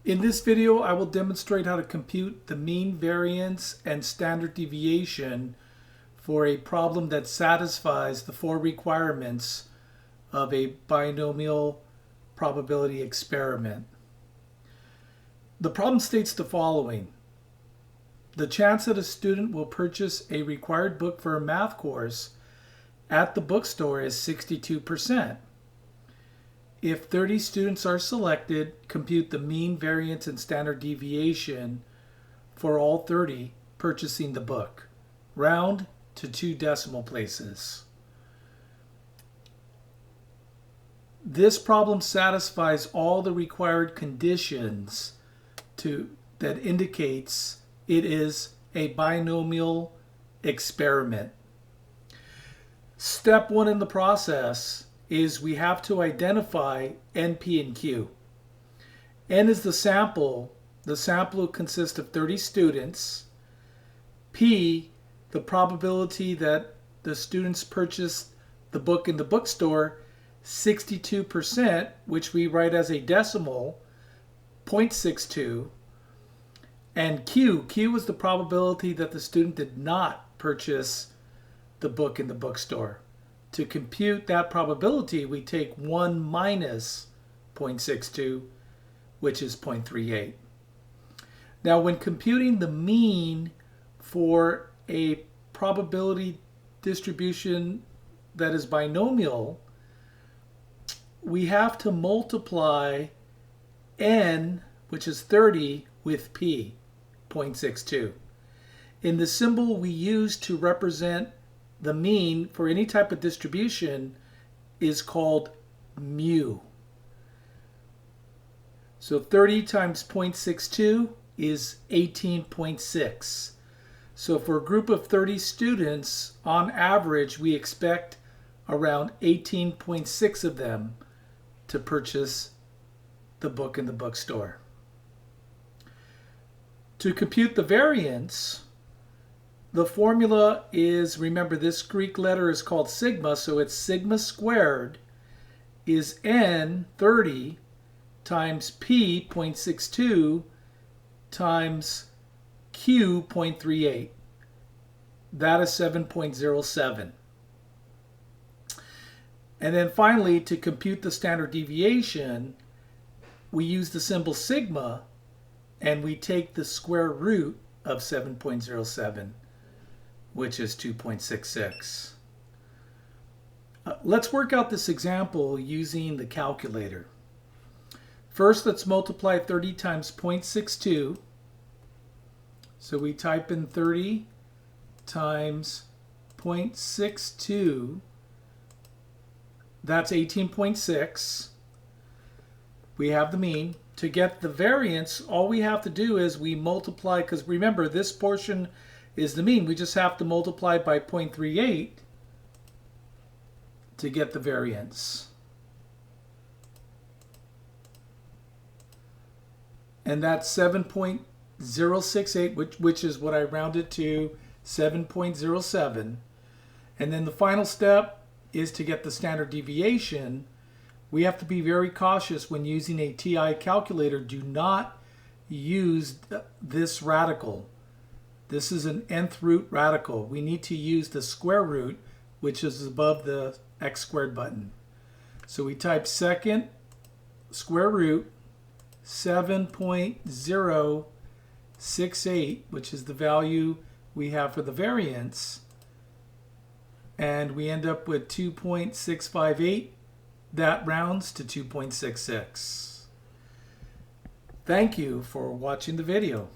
In this video, I will demonstrate how to compute the mean, variance, and standard deviation for a problem that satisfies the four requirements of a binomial probability experiment. The problem states the following. The chance that a student will purchase a required book for a math course at the bookstore is 62%. If 30 students are selected, compute the mean, variance, and standard deviation for all 30 purchasing the book. Round to 2 decimal places. This problem satisfies all the required conditions that indicates it is a binomial experiment. Step 1 in the process is we have to identify N, P, and Q. N is the sample. The sample consists of 30 students. P, the probability that the students purchase the book in the bookstore, 62%, which we write as a decimal, 0.62. And Q is the probability that the student did not purchase the book in the bookstore. To compute that probability, we take 1 minus 0.62, which is 0.38. Now, when computing the mean for a probability distribution that is binomial, we have to multiply N, which is 30, with P, 0.62. In the symbol we use to represent the mean for any type of distribution is called mu. So 30 times 0.62 is 18.6. So for a group of 30 students, on average, we expect around 18.6 of them to purchase the book in the bookstore. To compute the variance, the formula is, remember this Greek letter is called sigma, so it's sigma squared is N, 30, times P, 0.62, times Q, 0.38. That is 7.07. And then finally, to compute the standard deviation, we use the symbol sigma, and we take the square root of 7.07. which is 2.66. Let's work out this example using the calculator. First, let's multiply 30 times 0.62. So we type in 30 times 0.62. That's 18.6. We have the mean. To get the variance, all we have to do is we multiply, because remember, this portion is the mean. We just have to multiply by 0.38 to get the variance. And that's 7.068, which is what I rounded to 7.07. And then the final step is to get the standard deviation. We have to be very cautious when using a TI calculator. Do not use this radical. This is an nth root radical. We need to use the square root, which is above the x squared button. So we type second square root 7.068, which is the value we have for the variance. And we end up with 2.658. That rounds to 2.66. Thank you for watching the video.